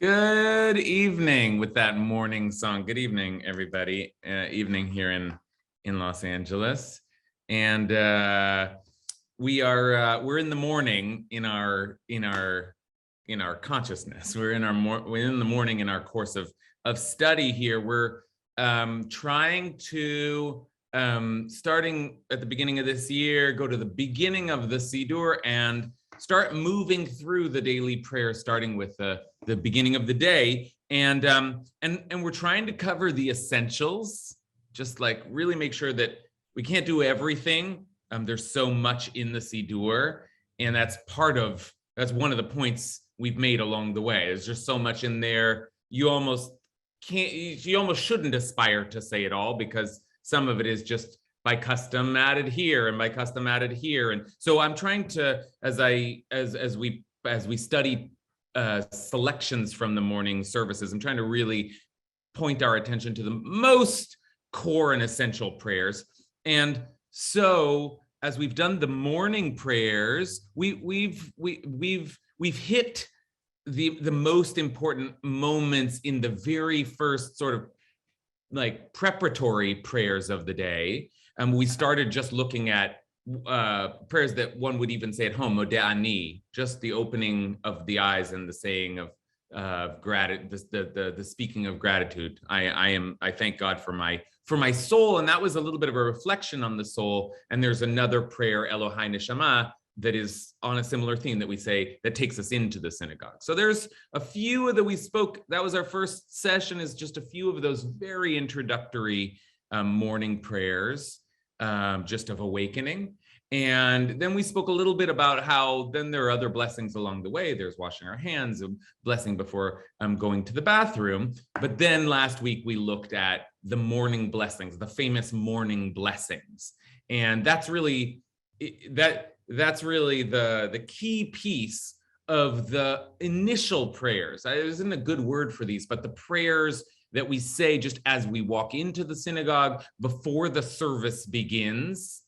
Good evening with that morning song. Good evening, everybody. Evening here in Los Angeles, and we're in the morning in our consciousness. We're in the morning in our course of study here. We're trying to starting at the beginning of this year, go to the beginning of the Siddur and start moving through the daily prayer, starting with the beginning of the day, and we're trying to cover the essentials, just like really make sure that we can't do everything. There's so much in the Siddur, and that's one of the points we've made along the way. There's just so much in there. You almost shouldn't aspire to say it all, because some of it is just by custom added here and by custom added here. And so I'm trying to, as we study selections from the morning services, I'm trying to really point our attention to the most core and essential prayers. And so as we've done the morning prayers, we've hit the most important moments in the very first sort of like preparatory prayers of the day. We started just looking at prayers that one would even say at home, Modeh Ani, just the opening of the eyes and the saying of gratitude, the speaking of gratitude. I thank God for my soul, and that was a little bit of a reflection on the soul. And there's another prayer, Elohai Neshama, that is on a similar theme that we say that takes us into the synagogue. So there's a few that we spoke. That was our first session, is just a few of those very introductory morning prayers, just of awakening. And then we spoke a little bit about how then there are other blessings along the way. There's washing our hands, a blessing before going to the bathroom. But then last week we looked at the morning blessings, the famous morning blessings. And that's really the key piece of the initial prayers. There isn't a good word for these, but the prayers that we say just as we walk into the synagogue before the service begins.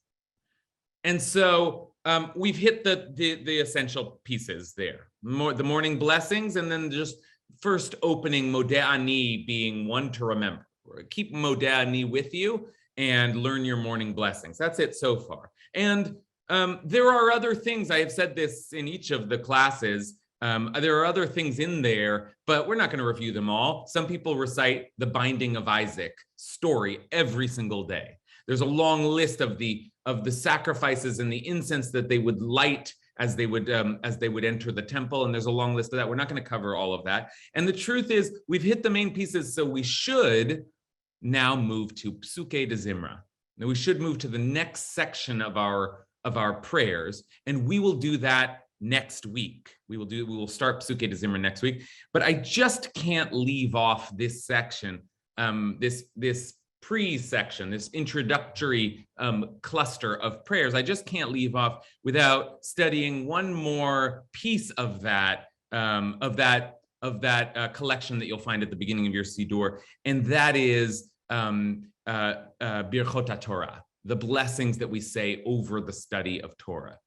And so we've hit the essential pieces there. The morning blessings, and then just first opening Modeh Ani being one to remember. Keep Modeh Ani with you and learn your morning blessings. That's it so far. And there are other things. I have said this in each of the classes. There are other things in there, but we're not going to review them all. Some people recite the binding of Isaac story every single day. There's a long list of the sacrifices and the incense that they would light as they would enter the temple, and there's a long list of that. We're not going to cover all of that. And the truth is, we've hit the main pieces, so we should now move to Psukei de Zimra. Now we should move to the next section of our prayers, and we will do that next week. We will start Psukei de Zimra next week, but I just can't leave off this section, this pre-section, this introductory cluster of prayers. I just can't leave off without studying one more piece of that collection that you'll find at the beginning of your Siddur, and that is Birchot Torah, the blessings that we say over the study of Torah.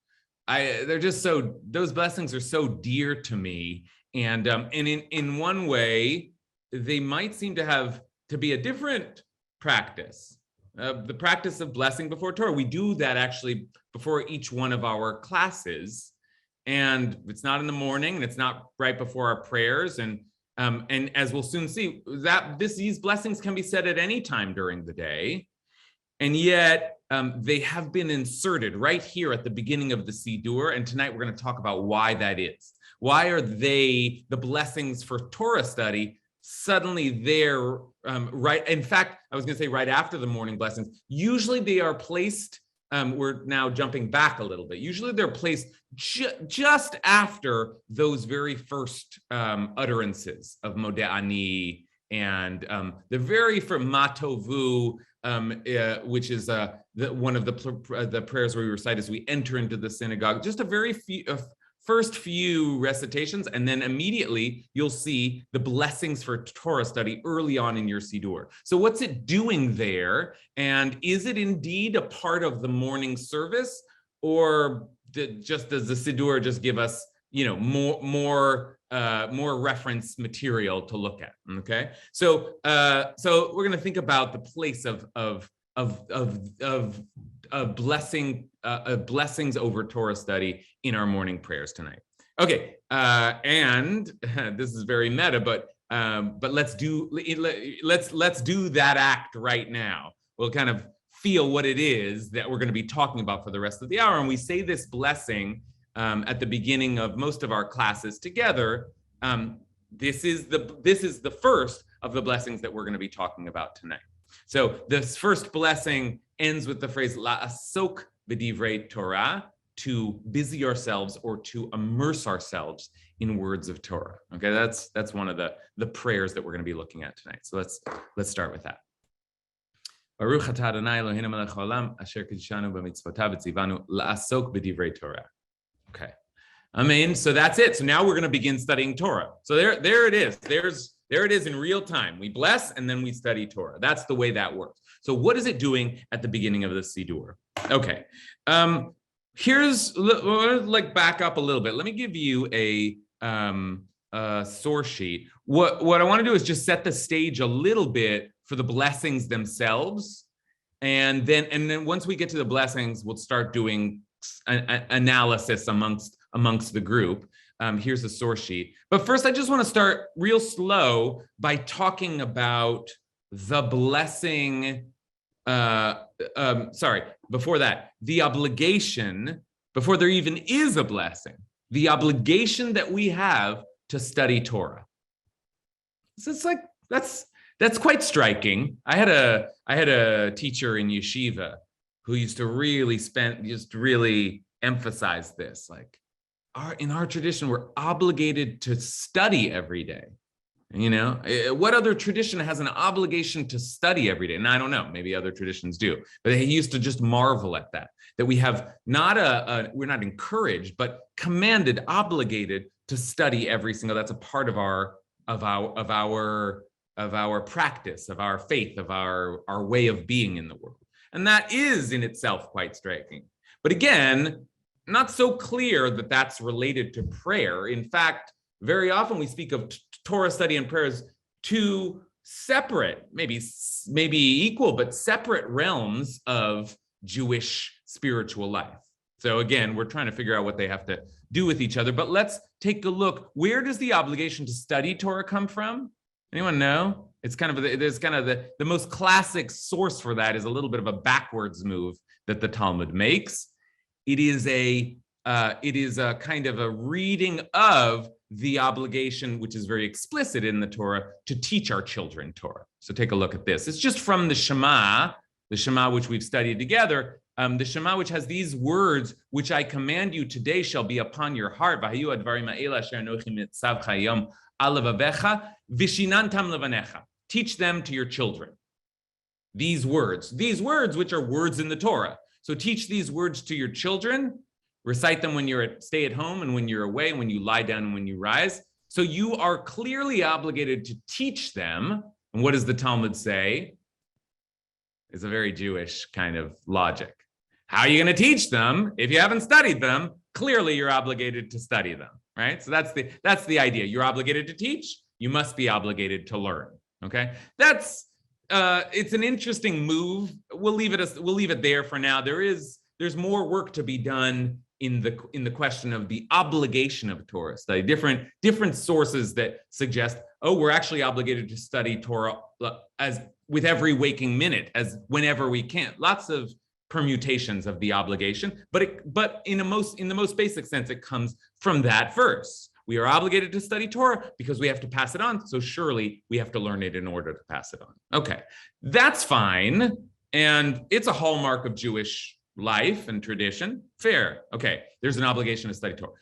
Those blessings are so dear to me, and in one way, they might seem to be a different practice, the practice of blessing before Torah. We do that actually before each one of our classes, and it's not in the morning, and it's not right before our prayers, and as we'll soon see, these blessings can be said at any time during the day. And yet they have been inserted right here at the beginning of the Siddur. And tonight we're going to talk about why that is. Why are the blessings for Torah study suddenly there, right? In fact, I was going to say right after the morning blessings. Usually they are placed, we're now jumping back a little bit. Usually they're placed just after those very first utterances of Modeh Ani and the very first Matovu, which is one of the prayers we recite as we enter into the synagogue. Just a very first few recitations, and then immediately you'll see the blessings for Torah study early on in your Siddur. So what's it doing there? And is it indeed a part of the morning service, or just does the Siddur just give us, more more reference material to look at. Okay, so we're going to think about the place of blessings over Torah study in our morning prayers tonight. Okay, and this is very meta, but let's do that act right now. We'll kind of feel what it is that we're going to be talking about for the rest of the hour, and we say this blessing at the beginning of most of our classes together. This is the first of the blessings that we're going to be talking about tonight. So this first blessing ends with the phrase la'asok b'divrei Torah, to busy ourselves or to immerse ourselves in words of Torah. Okay, that's one of the prayers that we're going to be looking at tonight. So let's start with that. Baruch atah Adonai Eloheinu melech haolam asher kiddushanu b'mitzvotav v'tzivanu la'asok b'divrei Torah. Okay, amen. So that's it. So now we're going to begin studying Torah. So there it is. There it is in real time. We bless and then we study Torah. That's the way that works. So what is it doing at the beginning of the Siddur? Okay. Here's, like, back up a little bit. Let me give you a source sheet. What I want to do is just set the stage a little bit for the blessings themselves, and then once we get to the blessings, we'll start doing analysis amongst the group. Here's the source sheet. But first, I just want to start real slow by talking about the blessing. Before that, the obligation, before there even is a blessing, the obligation that we have to study Torah. So it's like, that's quite striking. I had a teacher in yeshiva who used to really emphasize this. Like, in our tradition, we're obligated to study every day. You know, what other tradition has an obligation to study every day? And I don't know, maybe other traditions do, but he used to just marvel at that we have we're not encouraged, but commanded, obligated to study every single. That's a part of our practice, of our faith, of our way of being in the world. And that is in itself quite striking. But again, not so clear that that's related to prayer. In fact, very often we speak of Torah study and prayer as two separate, maybe equal, but separate realms of Jewish spiritual life. So again, we're trying to figure out what they have to do with each other. But let's take a look. Where does the obligation to study Torah come from? Anyone know? It's kind of the most classic source for that is a little bit of a backwards move that the Talmud makes. It is a kind of a reading of the obligation, which is very explicit in the Torah, to teach our children Torah. So take a look at this. It's just from the Shema which we've studied together. The Shema, which has these words, which I command you today shall be upon your heart. Teach them to your children. These words which are words in the Torah. So teach these words to your children. Recite them when you're stay at home and when you're away, when you lie down and when you rise. So you are clearly obligated to teach them. And what does the Talmud say? It's a very Jewish kind of logic. How are you going to teach them if you haven't studied them? Clearly, you're obligated to study them, right? So that's the idea. You're obligated to teach. You must be obligated to learn. Okay, it's an interesting move. We'll leave it there for now. There's more work to be done in the question of the obligation of Torah study. Different sources that suggest, we're actually obligated to study Torah as with every waking minute, as whenever we can. Lots of permutations of the obligation, but in the most basic sense, it comes from that verse. We are obligated to study Torah because we have to pass it on. So surely we have to learn it in order to pass it on. Okay, that's fine. And it's a hallmark of Jewish life and tradition. Fair. Okay, there's an obligation to study Torah.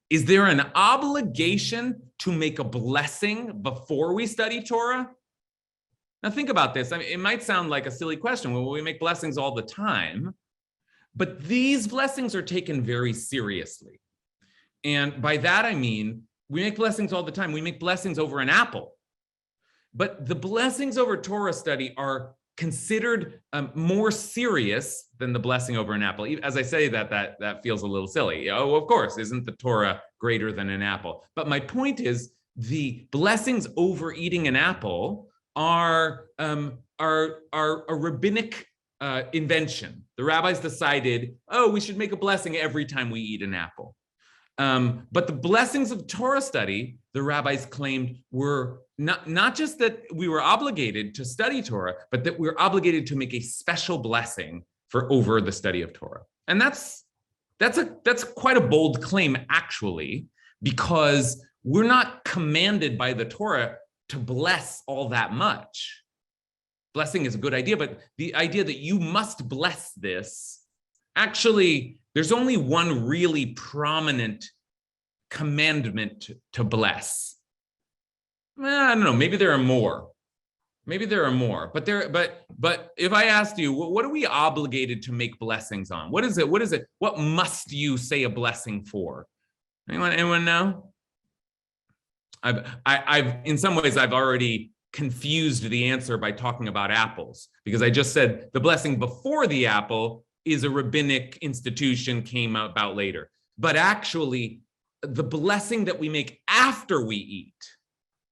Is there an obligation to make a blessing before we study Torah? Now think about this. I mean, it might sound like a silly question. Well, we make blessings all the time, but these blessings are taken very seriously. And by that, I mean, we make blessings all the time. We make blessings over an apple. But the blessings over Torah study are considered more serious than the blessing over an apple. As I say that feels a little silly. Oh, of course, isn't the Torah greater than an apple? But my point is, the blessings over eating an apple are a rabbinic invention. The rabbis decided, oh, we should make a blessing every time we eat an apple. But the blessings of Torah study, the rabbis claimed, were not just that we were obligated to study Torah, but that we're obligated to make a special blessing for over the study of Torah. And that's quite a bold claim, actually, because we're not commanded by the Torah to bless all that much. Blessing is a good idea, but the idea that you must bless this, actually, there's only one really prominent commandment to bless. I don't know, maybe there are more. Maybe there are more, but if I asked you, what are we obligated to make blessings on? What is it? What must you say a blessing for? Anyone know? I've in some ways I've already confused the answer by talking about apples, because I just said the blessing before the apple is a rabbinic institution, came about later. But actually, the blessing that we make after we eat,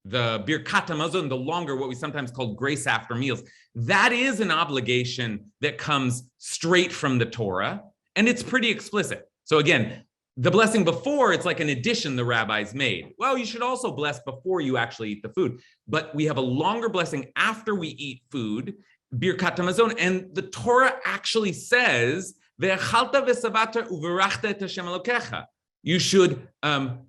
the Birkat Hamazon, the longer, what we sometimes call grace after meals, that is an obligation that comes straight from the Torah, and it's pretty explicit. So again, the blessing before, it's like an addition the rabbis made. Well, you should also bless before you actually eat the food. But we have a longer blessing after we eat food, Birkat Hamazon, and the Torah actually says, you should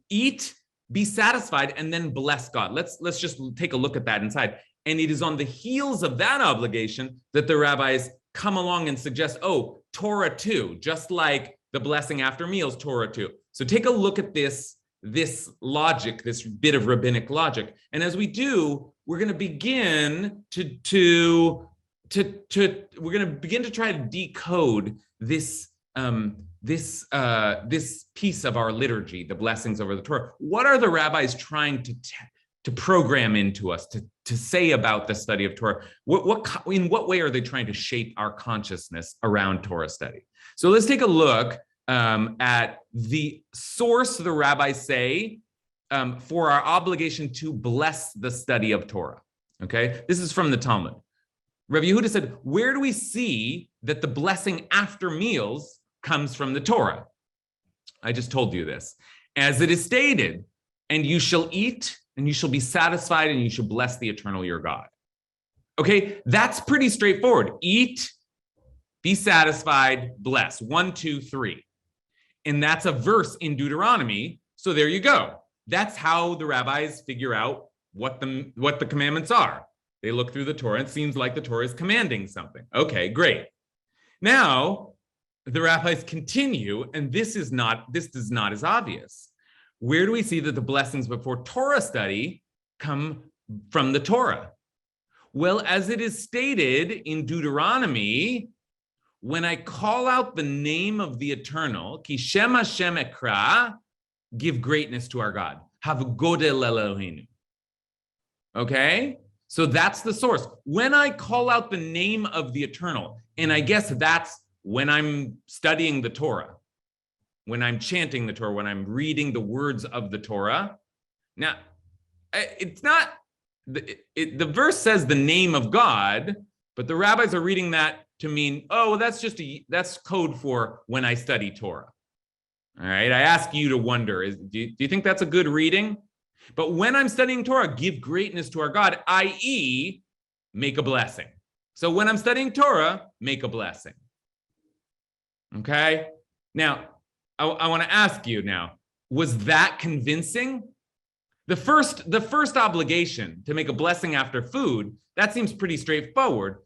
eat, be satisfied, and then bless God. Let's just take a look at that inside. And it is on the heels of that obligation that the rabbis come along and suggest, oh, Torah too, just like the blessing after meals, Torah too. So take a look at this logic, this bit of rabbinic logic. And as we do, we're going to begin to try to decode this piece of our liturgy, the blessings over the Torah. What are the rabbis trying to program into us, to say about the study of Torah? In what way are they trying to shape our consciousness around Torah study? So let's take a look at the source the rabbis say for our obligation to bless the study of Torah. Okay, this is from the Talmud. Rabbi Yehuda said, where do we see that the blessing after meals comes from the Torah? I just told you this. As it is stated, and you shall eat, and you shall be satisfied, and you shall bless the eternal your God. Okay, that's pretty straightforward. Eat, be satisfied, bless. 1, 2, 3. And that's a verse in Deuteronomy. So there you go. That's how the rabbis figure out what the commandments are. They look through the Torah. It seems like the Torah is commanding something. Okay, great. Now, the rabbis continue, and this is not as obvious. Where do we see that the blessings before Torah study come from the Torah? Well, as it is stated in Deuteronomy, when I call out the name of the eternal, Ki Shem Hashem Ekra, give greatness to our God. Have Godel Eloheinu. Okay? So that's the source. When I call out the name of the eternal, and I guess that's when I'm studying the Torah, when I'm chanting the Torah, when I'm reading the words of the Torah. Now, it's not, the verse says the name of God, but the rabbis are reading that to mean, oh, well, that's code for when I study Torah. All right, I ask you to wonder, do you think that's a good reading? But when I'm studying Torah, give greatness to our God, i.e., make a blessing. So when I'm studying Torah, make a blessing. Okay? Now, I want to ask you now, was that convincing? The first obligation to make a blessing after food, that seems pretty straightforward.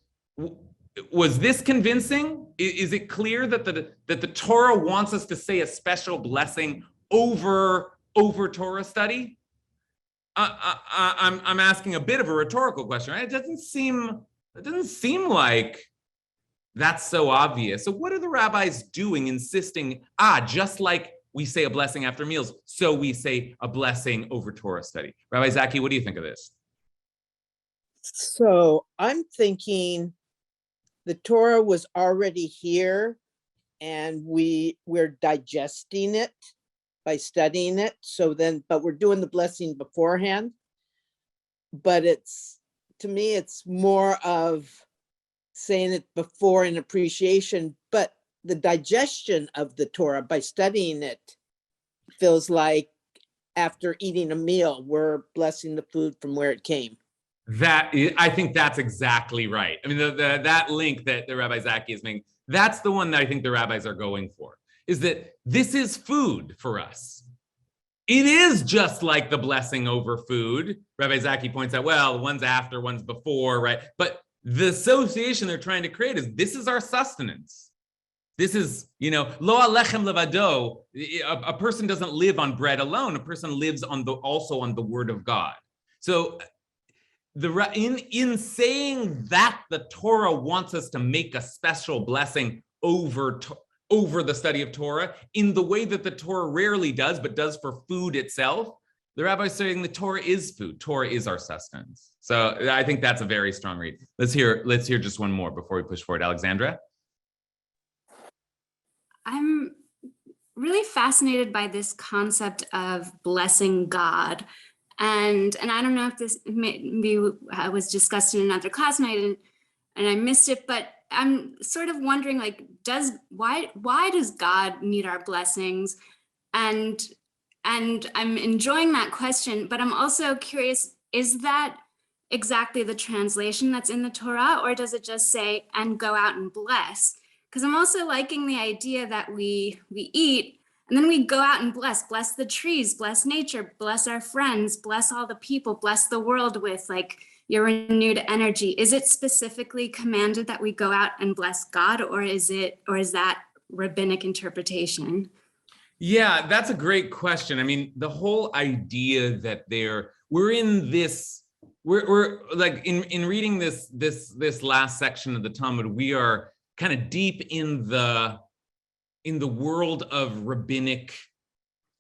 Was this convincing? Is it clear that the Torah wants us to say a special blessing over Torah study? I'm asking a bit of a rhetorical question, right? It doesn't seem like that's so obvious. So what are the rabbis doing, insisting, just like we say a blessing after meals, so we say a blessing over Torah study? Rabbi Zaki, what do you think of this? So I'm thinking the Torah was already here and we're digesting it by studying it. So then, but we're doing the blessing beforehand. But to me, it's more of saying it before in appreciation, but the digestion of the Torah by studying it feels like after eating a meal, we're blessing the food from where it came. I think that's exactly right. I mean, that link that the Rabbi Zaki is making, that's the one that I think the rabbis are going for, is that this is food for us. It is just like the blessing over food. Rabbi Zaki points out, well, one's after, one's before, right? But the association they're trying to create is this is our sustenance. This is, lo alechem levado. A person doesn't live on bread alone. A person lives also on the word of God. So in saying that the Torah wants us to make a special blessing over the study of Torah in the way that the Torah rarely does, but does for food itself, the rabbi is saying the Torah is food. Torah is our sustenance. So I think that's a very strong read. Let's hear just one more before we push forward. Alexandra? I'm really fascinated by this concept of blessing God. And I don't know if this maybe was discussed in another class and I missed it, but I'm sort of wondering, like, why does God need our blessings? And I'm enjoying that question, but I'm also curious, is that exactly the translation that's in the Torah, or does it just say, and go out and bless? Because I'm also liking the idea that we eat and then we go out and bless the trees, bless nature, bless our friends, bless all the people, bless the world with like your renewed energy. Is it specifically commanded that we go out and bless God, or is that rabbinic interpretation? Yeah, that's a great question. I mean, the whole idea that we're like in reading this last section of the Talmud, we are kind of deep in the world of rabbinic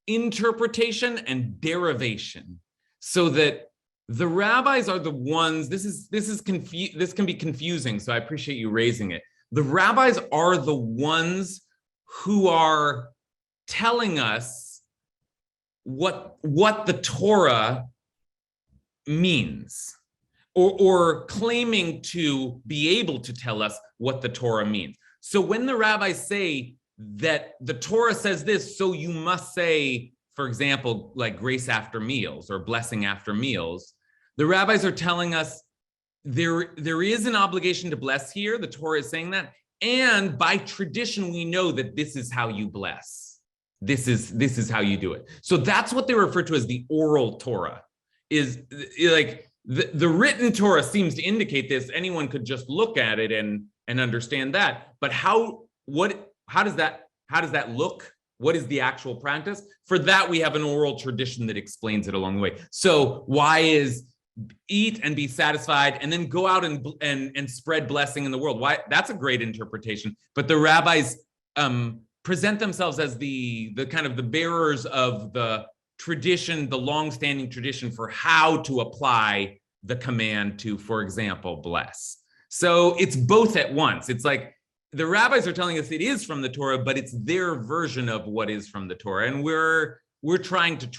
interpretation and derivation, so that the rabbis are the ones. This can be confusing, so I appreciate you raising it. The rabbis are the ones who are telling us what the Torah means, or claiming to be able to tell us what the Torah means. So when the rabbis say that the Torah says this, so you must say, for example, like grace after meals or blessing after meals, the rabbis are telling us there is an obligation to bless here. The Torah is saying that. And by tradition, we know that this is how you bless. This is how you do it. So that's what they refer to as the oral Torah. Is like the written Torah seems to indicate this. Anyone could just look at it and understand that. But how does that look? What is the actual practice? For that, we have an oral tradition that explains it along the way. So why is eat and be satisfied and then go out and spread blessing in the world? Why? That's a great interpretation. But the rabbis present themselves as the kind of the bearers of the tradition, the long-standing tradition for how to apply the command to, for example, bless. So it's both at once. It's like the rabbis are telling us it is from the Torah, but it's their version of what is from the Torah, and we're trying to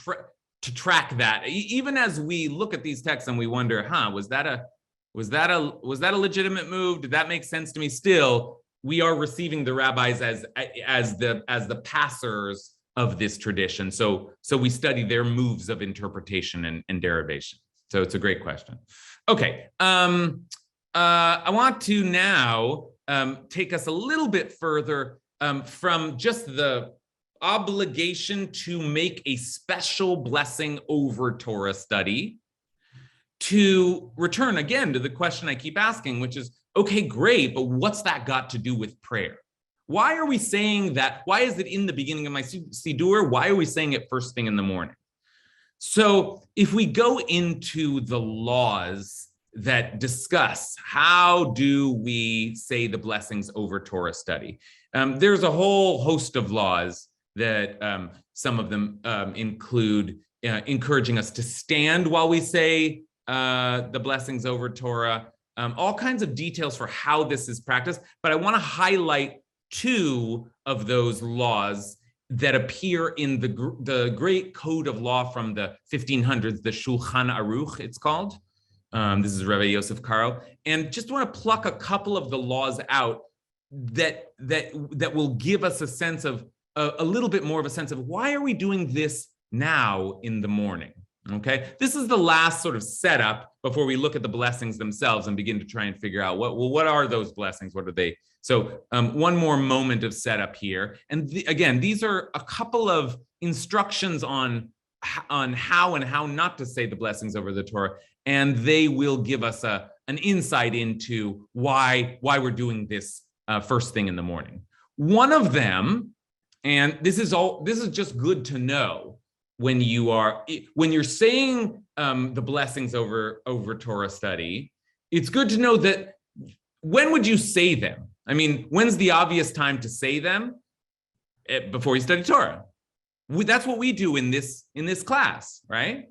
track that. Even as we look at these texts and we wonder, was that a legitimate move? Did that make sense to me? Still, we are receiving the rabbis as the passers of this tradition. So we study their moves of interpretation and derivation. So it's a great question. Okay, I want to now take us a little bit further from just the obligation to make a special blessing over Torah study, to return again to the question I keep asking, which is, okay, great, but what's that got to do with prayer? Why are we saying that? Why is it in the beginning of my Siddur? Why are we saying it first thing in the morning? So if we go into the laws that discuss how do we say the blessings over Torah study, there's a whole host of laws that some of them include encouraging us to stand while we say the blessings over Torah. all kinds of details for how this is practiced. But I want to highlight two of those laws that appear in the great code of law from the 1500s, the Shulchan Aruch, it's called. This is Rabbi Yosef Karo, and just want to pluck a couple of the laws out that will give us a sense of a little bit more of a sense of why are we doing this now in the morning. Okay, this is the last sort of setup before we look at the blessings themselves and begin to try and figure out what are those blessings? What are they? So one more moment of setup here. And again, these are a couple of instructions on how and how not to say the blessings over the Torah. And they will give us an insight into why we're doing this first thing in the morning. One of them, and this is just good to know, when you're saying the blessings over Torah study, it's good to know that when would you say them? I mean, when's the obvious time to say them? Before you study Torah. That's what we do in this class, right?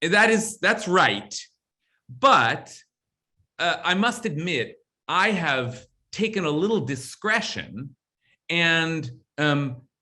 That's right. But I must admit, I have taken a little discretion and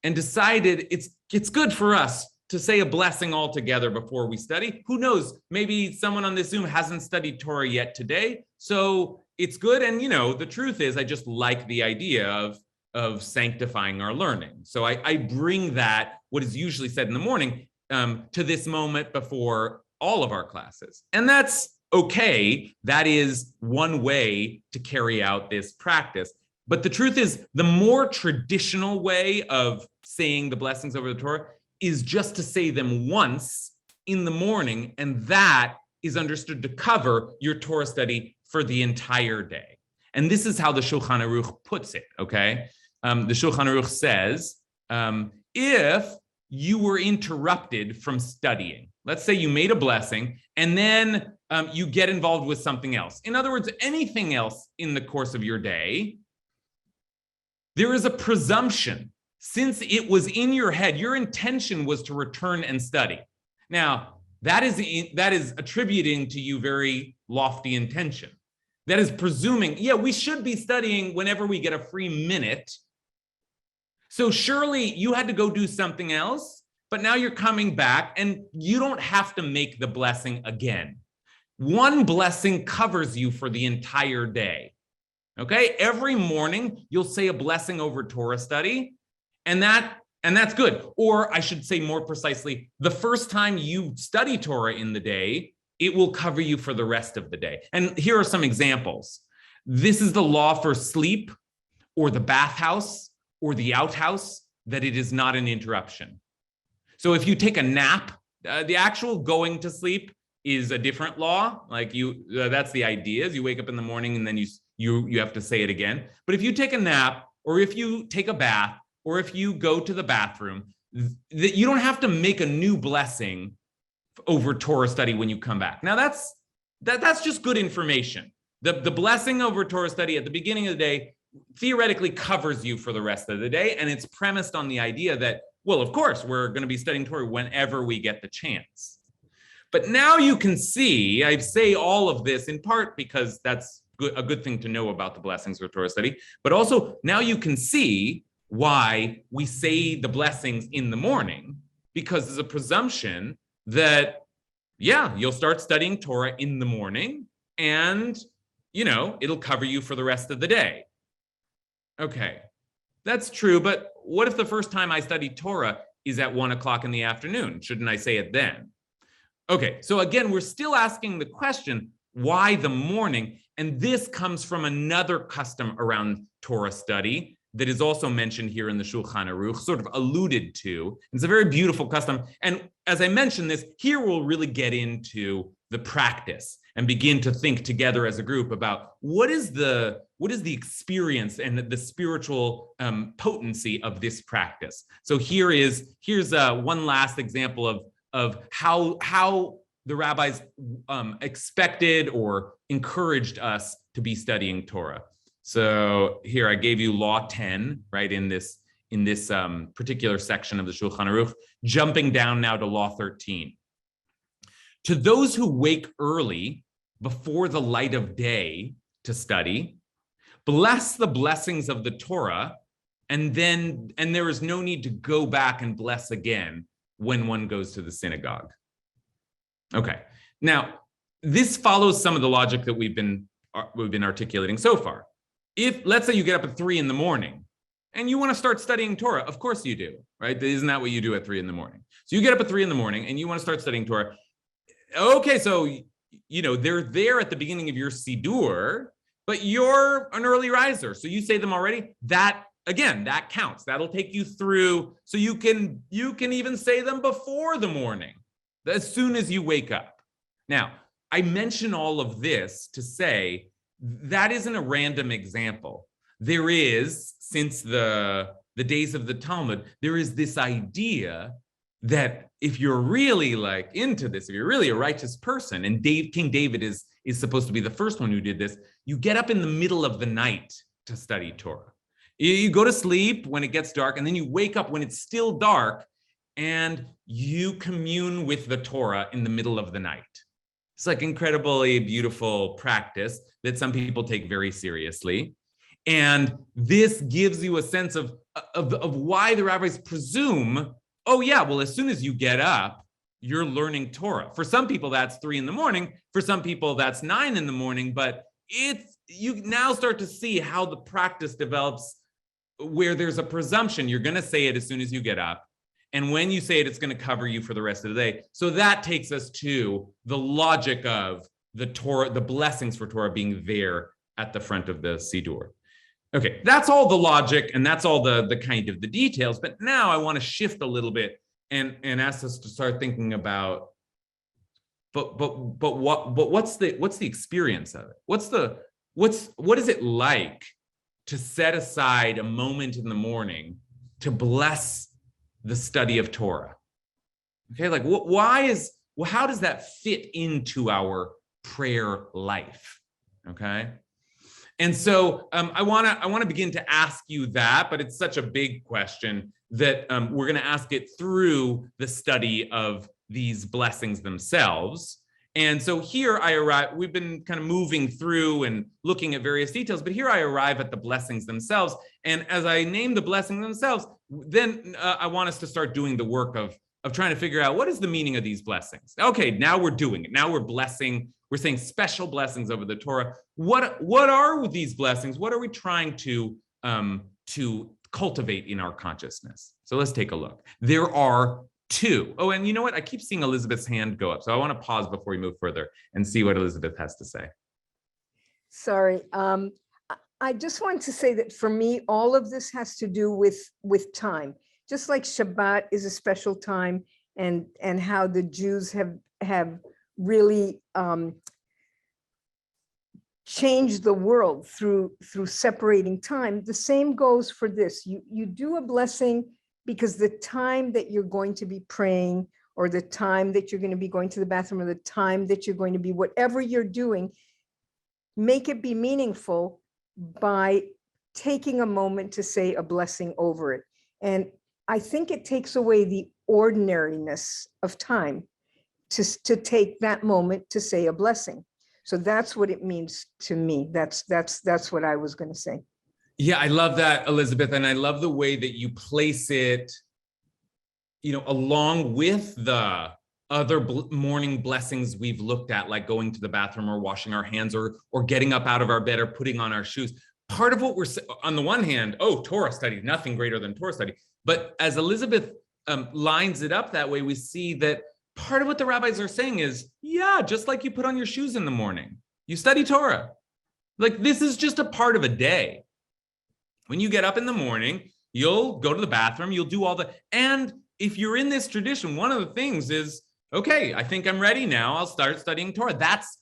decided it's good for us to say a blessing all together before we study. Who knows? Maybe someone on this Zoom hasn't studied Torah yet today, so it's good. And the truth is, I just like the idea of sanctifying our learning. So I bring that, what is usually said in the morning, to this moment before all of our classes, and that's okay. That is one way to carry out this practice. But the truth is, the more traditional way of saying the blessings over the Torah is just to say them once in the morning, and that is understood to cover your Torah study for the entire day. And this is how the Shulchan Aruch puts it, okay? The Shulchan Aruch says, if you were interrupted from studying, let's say you made a blessing, and then you get involved with something else. In other words, anything else in the course of your day, there is a presumption, since it was in your head, your intention was to return and study. Now, that is attributing to you very lofty intention. That is presuming, yeah, we should be studying whenever we get a free minute. So surely you had to go do something else, but now you're coming back and you don't have to make the blessing again. One blessing covers you for the entire day. Okay, every morning you'll say a blessing over Torah study, and that's good. Or I should say more precisely, the first time you study Torah in the day, it will cover you for the rest of the day. And here are some examples. This is the law for sleep or the bathhouse or the outhouse, that it is not an interruption. So if you take a nap, the actual going to sleep is a different law. Like that's the idea, is you wake up in the morning and then you have to say it again. But if you take a nap, or if you take a bath, or if you go to the bathroom, you don't have to make a new blessing over Torah study when you come back. Now that's just good information. The blessing over Torah study at the beginning of the day theoretically covers you for the rest of the day, and it's premised on the idea that, well, of course, we're going to be studying Torah whenever we get the chance. But now you can see, I say all of this in part because that's a good thing to know about the blessings for Torah study, but also now you can see why we say the blessings in the morning, because there's a presumption that, yeah, you'll start studying Torah in the morning and, it'll cover you for the rest of the day. Okay, that's true, but what if the first time I study Torah is at 1 o'clock in the afternoon? Shouldn't I say it then? Okay, so again, we're still asking the question, why the morning? And this comes from another custom around Torah study that is also mentioned here in the Shulchan Aruch, sort of alluded to. It's a very beautiful custom. And as I mentioned this, here we'll really get into the practice and begin to think together as a group about what is the experience and the spiritual potency of this practice. So here's one last example of how the rabbis expected or encouraged us to be studying Torah. So here I gave you law 10, right, in this particular section of the Shulchan Aruch, jumping down now to law 13. To those who wake early before the light of day to study, bless the blessings of the Torah, and there is no need to go back and bless again when one goes to the synagogue. Okay, now this follows some of the logic that we've been articulating so far. If, let's say, you get up at 3 a.m. and you want to start studying Torah, of course you do, right? Isn't that what you do at 3 a.m? So you get up at 3 a.m. and you want to start studying Torah. Okay, so they're there at the beginning of your Siddur, but you're an early riser, so you say them already. That counts. That'll take you through, so you can even say them before the morning, as soon as you wake up. Now, I mention all of this to say that isn't a random example. There is, since the days of the Talmud, there is this idea that if you're really into this, if you're really a righteous person, and King David is supposed to be the first one who did this, you get up in the middle of the night to study Torah. You go to sleep when it gets dark, and then you wake up when it's still dark, and you commune with the Torah in the middle of the night. It's incredibly beautiful practice that some people take very seriously. And this gives you a sense of why the rabbis presume, oh yeah, well, as soon as you get up, you're learning Torah. For some people, that's 3 a.m. For some people, that's 9 a.m. But you now start to see how the practice develops, where there's a presumption you're going to say it as soon as you get up. And when you say it, it's going to cover you for the rest of the day. So that takes us to the logic of the Torah, the blessings for Torah being there at the front of the Siddur. Okay, that's all the logic, and that's all the kind of the details. But now I want to shift a little bit and ask us to start thinking about, what's the experience of it? What is it like to set aside a moment in the morning to bless the study of Torah? Okay, how does that fit into our prayer life? Okay. And so I want to begin to ask you that, but it's such a big question that we're going to ask it through the study of these blessings themselves. And so here I arrive, we've been kind of moving through and looking at various details, but here I arrive at the blessings themselves. And as I name the blessings themselves, then I want us to start doing the work of trying to figure out what is the meaning of these blessings. Okay, now we're doing it. Now we're blessing. We're saying special blessings over the Torah. What are these blessings? What are we trying to cultivate in our consciousness? So let's take a look. There are 2. Oh, and you know what? I keep seeing Elizabeth's hand go up. So I want to pause before we move further and see what Elizabeth has to say. Sorry. I just wanted to say that for me, all of this has to do with time. Just like Shabbat is a special time, and how the Jews have really changed the world through separating time. The same goes for this. You do a blessing because the time that you're going to be praying, or the time that you're going to be going to the bathroom, or the time that you're going to be, whatever you're doing, make it be meaningful by taking a moment to say a blessing over it. And I think it takes away the ordinariness of time to take that moment to say a blessing. So that's what it means to me. That's what I was going to say. Yeah, I love that, Elizabeth. And I love the way that you place it, along with the other morning blessings we've looked at, like going to the bathroom or washing our hands or getting up out of our bed or putting on our shoes. Part of what we're, on the one hand, Torah study, nothing greater than Torah study. But as Elizabeth lines it up that way, we see that part of what the rabbis are saying is, yeah, just like you put on your shoes in the morning, you study Torah. This is just a part of a day. When you get up in the morning, you'll go to the bathroom, you'll do and if you're in this tradition, one of the things is, okay, I think I'm ready now, I'll start studying Torah. That's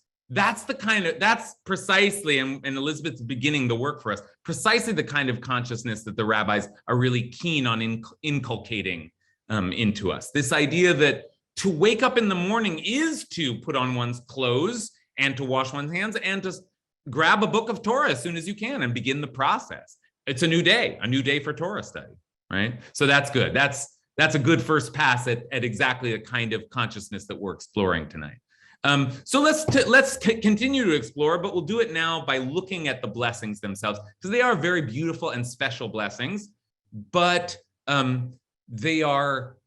precisely, and Elizabeth's beginning the work for us, precisely the kind of consciousness that the rabbis are really keen on inculcating into us. This idea that to wake up in the morning is to put on one's clothes and to wash one's hands and to grab a book of Torah as soon as you can and begin the process. It's a new day for Torah study, right? So that's good. That's a good first pass at exactly the kind of consciousness that we're exploring tonight. So let's continue to explore, but we'll do it now by looking at the blessings themselves, because they are very beautiful and special blessings, but they are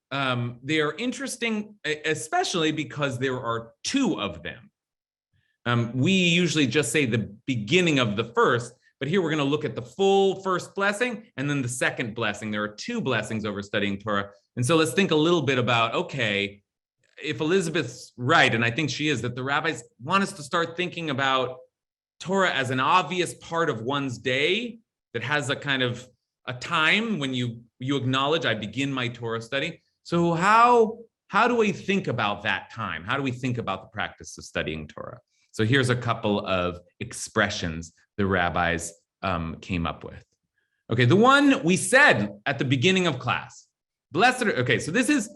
interesting, especially because there are two of them. We usually just say the beginning of the first, but here we're going to look at the full first blessing and then the second blessing. There are two blessings over studying Torah. And so let's think a little bit about, okay, if Elizabeth's right, and I think she is, that the rabbis want us to start thinking about Torah as an obvious part of one's day that has a kind of a time when you acknowledge, I begin my Torah study. So how do we think about that time? How do we think about the practice of studying Torah? So here's a couple of expressions the rabbis came up with. Okay, the one we said at the beginning of class, blessed are, okay, so this is,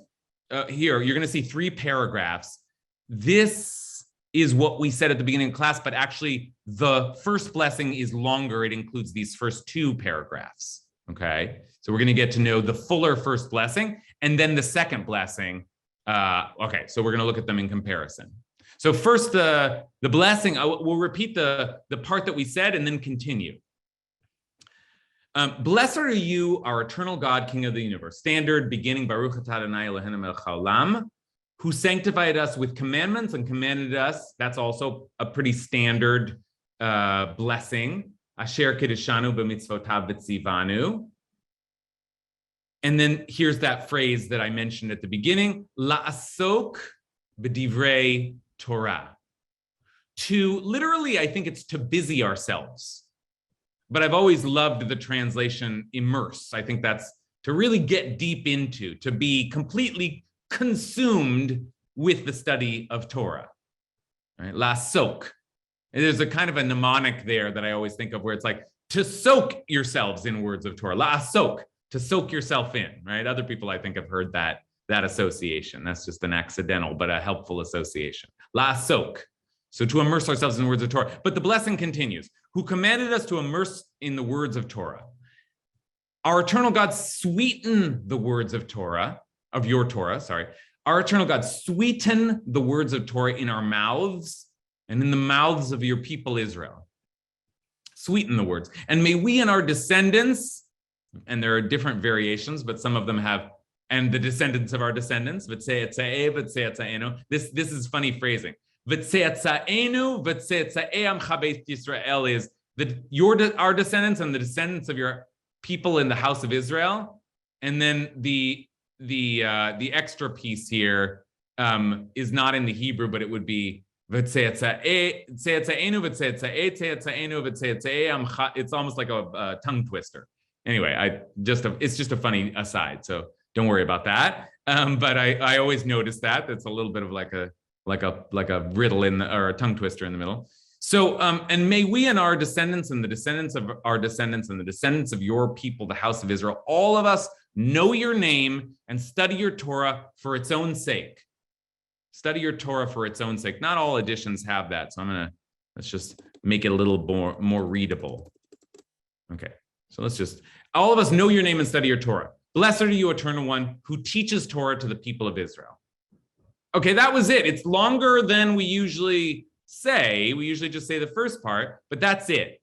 here, you're gonna see 3 paragraphs. This is what we said at the beginning of class, but actually the first blessing is longer. It includes these first 2 paragraphs, okay? So we're gonna get to know the fuller first blessing and then the second blessing. Okay, so we're gonna look at them in comparison. So first, the blessing, we'll repeat the part that we said and then continue. Blessed are you, our eternal God, King of the universe. Standard beginning, Baruch atah Adonai Eloheinu melech haolam, who sanctified us with commandments and commanded us. That's also a pretty standard blessing. Asher kiddushanu b'mitzvotav v'tzivanu. And then here's that phrase that I mentioned at the beginning, la'asok b'divrei Torah. To literally, I think it's to busy ourselves. But I've always loved the translation immerse. I think that's to really get deep into, to be completely consumed with the study of Torah. Right? La'asok. And there's a kind of a mnemonic there that I always think of where it's like to soak yourselves in words of Torah. La'asok, to soak yourself in, right? Other people I think have heard that association. That's just an accidental, but a helpful association. La'asok, so to immerse ourselves in the words of Torah. But the blessing continues, who commanded us to immerse in the words of Torah. Our eternal God sweeten the words of Torah, of your Torah, sorry. Our eternal God sweeten the words of Torah in our mouths and in the mouths of your people Israel. Sweeten the words. And may we and our descendants, and there are different variations, but some of them have, and the descendants of our descendants, this is funny phrasing. Israel is that our descendants and the descendants of your people in the house of Israel. And then the extra piece here is not in the Hebrew, but it would be it's almost like a tongue twister. Anyway, it's just a funny aside, so don't worry about that. But I always notice that. It's a little bit of like a riddle or a tongue twister in the middle. So, and may we and our descendants and the descendants of our descendants and the descendants of your people, the house of Israel, all of us know your name and study your Torah for its own sake. Study your Torah for its own sake. Not all editions have that, so let's just make it a little more readable. Okay, so all of us know your name and study your Torah. Blessed are you, Eternal One, who teaches Torah to the people of Israel. Okay, that was it. It's longer than we usually say. We usually just say the first part, but that's it.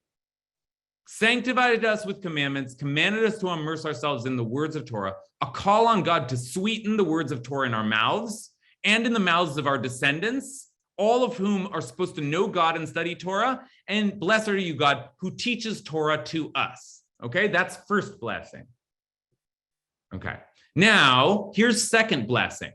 Sanctified us with commandments, commanded us to immerse ourselves in the words of Torah, a call on God to sweeten the words of Torah in our mouths and in the mouths of our descendants, all of whom are supposed to know God and study Torah. And blessed are you, God, who teaches Torah to us. Okay, that's first blessing. Okay, now here's second blessing.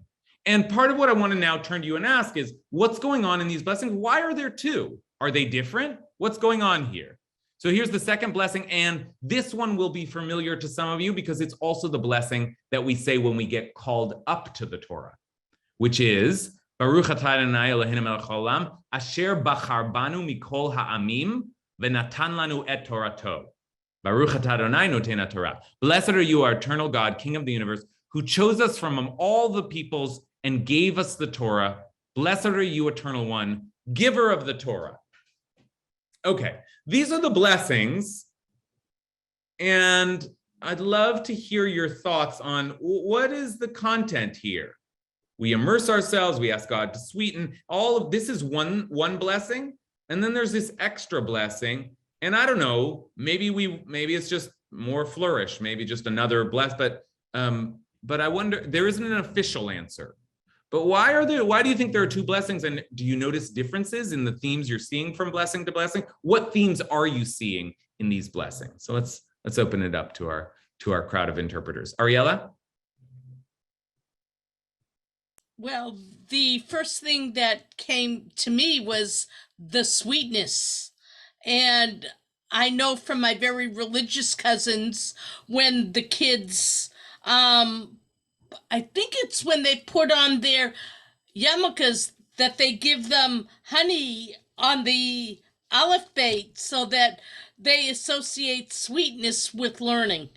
And part of what I want to now turn to you and ask is, what's going on in these blessings? Why are there two? Are they different? What's going on here? So here's the second blessing, and this one will be familiar to some of you because it's also the blessing that we say when we get called up to the Torah, which is, Baruch atah Adonai Eloheinu melech haolam, asher bachar banu mikol ha'amim v'natan lanu et Torato. Baruch atah Adonai noten Torah. Blessed are you, our eternal God, King of the universe, who chose us from all the peoples and gave us the Torah. Blessed are you, Eternal One, giver of the Torah. Okay, these are the blessings, and I'd love to hear your thoughts on what is the content here? we immerse ourselves, we ask God to sweeten. All of this is one blessing. And then there's this extra blessing. And I don't know, maybe it's just more flourish, maybe just another bless, but I wonder, there isn't an official answer. But why do you think there are two blessings? And do you notice differences in the themes you're seeing from blessing to blessing? What themes are you seeing in these blessings? So let's open it up to our crowd of interpreters. Ariella? Well, the first thing that came to me was the sweetness. And I know from my very religious cousins, when the kids, I think it's when they put on their yarmulkes that they give them honey on the aleph bait so that they associate sweetness with learning.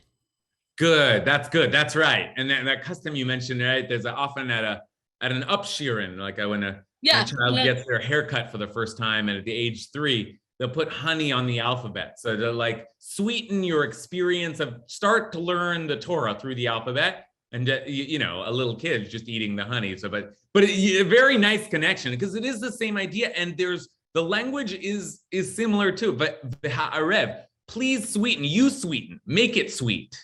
Good. That's right. And that custom you mentioned, right? There's often at an upshearing, like when a child gets their haircut for the first time, and at the age 3, they'll put honey on the alphabet. So to like sweeten your experience of start to learn the Torah through the alphabet. And a little kid just eating the honey. So, but a very nice connection, because it is the same idea, and the language is similar too. But the ha'arev, please sweeten, you sweeten, make it sweet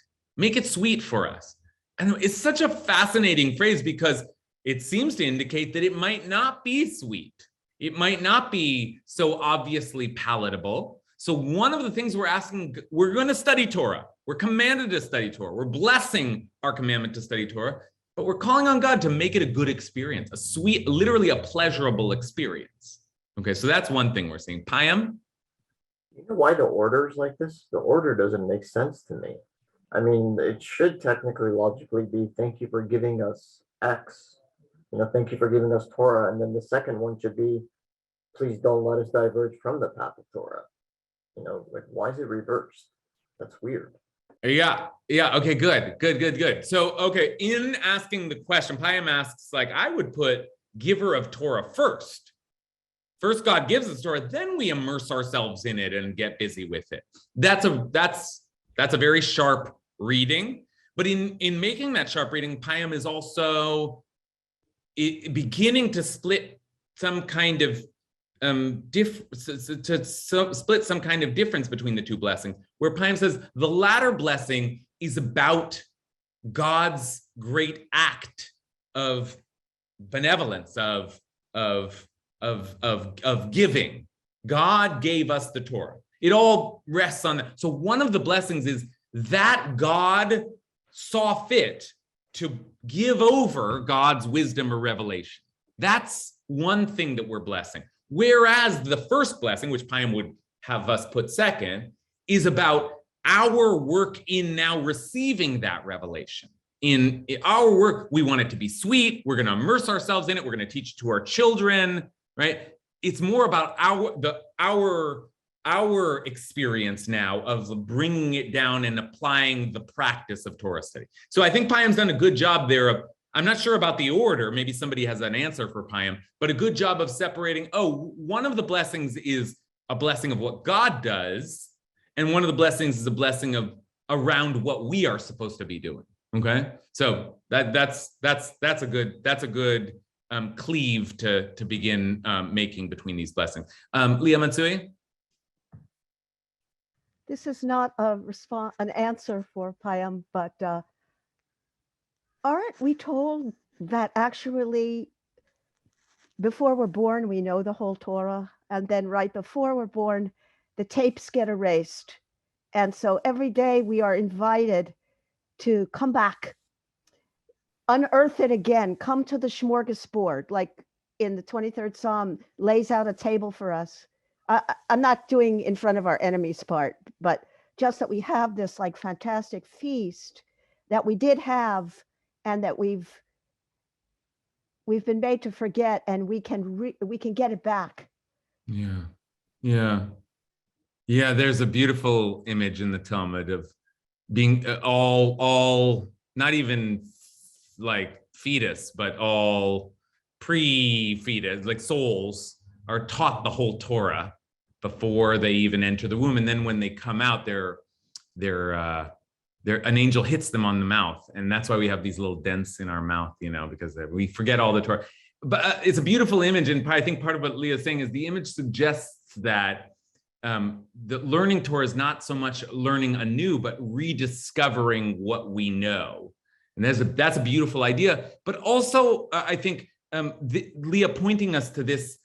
for us. And it's such a fascinating phrase because it seems to indicate that it might not be sweet. It might not be so obviously palatable. So one of the things we're going to study Torah. We're commanded to study Torah. We're blessing our commandment to study Torah, but we're calling on God to make it a good experience, a sweet, literally a pleasurable experience. Okay, so that's one thing we're seeing. Payam? You know why the order is like this? The order doesn't make sense to me. I mean, it should technically, logically be, thank you for giving us X. Thank you for giving us Torah. And then the second one should be, please don't let us diverge from the path of Torah. Like, why is it reversed? That's weird. Yeah. Okay, good. So, okay, in asking the question, Payam asks, like, I would put giver of Torah first. First, God gives us Torah, then we immerse ourselves in it and get busy with it. That's a very sharp reading. But in making that sharp reading, Payam is also beginning to split some kind of split some kind of difference between the two blessings, where Payam says the latter blessing is about God's great act of benevolence, of giving. God gave us the Torah. It all rests on that. So one of the blessings is that God saw fit to give over God's wisdom or revelation. That's one thing that we're blessing. Whereas the first blessing, which Payam would have us put second, is about our work in now receiving that revelation. In our work, we want it to be sweet. We're going to immerse ourselves in it. We're going to teach it to our children, right? It's more about our experience now of bringing it down and applying the practice of Torah study. So I think Payam's done a good job there of, I'm not sure about the order, maybe somebody has an answer for Payam, but a good job of separating, one of the blessings is a blessing of what God does, and one of the blessings is a blessing of around what we are supposed to be doing. Okay, so that's a good cleave to begin making between these blessings. Leah Matsui? This is not an answer for Payam, but aren't we told that actually before we're born, we know the whole Torah, and then right before we're born, the tapes get erased. And so every day we are invited to come back, unearth it again, come to the smorgasbord, like in the 23rd Psalm, lays out a table for us. I'm not doing in front of our enemies part, but just that we have this like fantastic feast that we did have, and that we've been made to forget, and we can get it back. Yeah. There's a beautiful image in the Talmud of being all not even like fetus, but all pre-fetus, like souls are taught the whole Torah before they even enter the womb, and then when they come out, they're an angel hits them on the mouth. And that's why we have these little dents in our mouth, because we forget all the Torah. But it's a beautiful image. And I think part of what Leah's saying is the image suggests that the learning Torah is not so much learning anew, but rediscovering what we know. And that's a beautiful idea. But also, I think Leah pointing us to this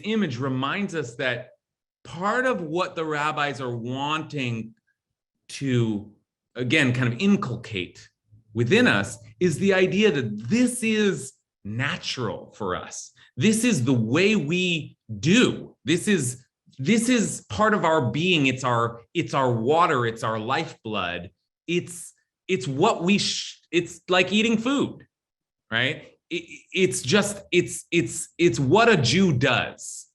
image reminds us that part of what the rabbis are wanting to, again, kind of inculcate within us is the idea that this is natural for us. This is the way we do. This is part of our being. It's our water. It's our lifeblood. It's what it's like eating food, right? It's what a Jew does,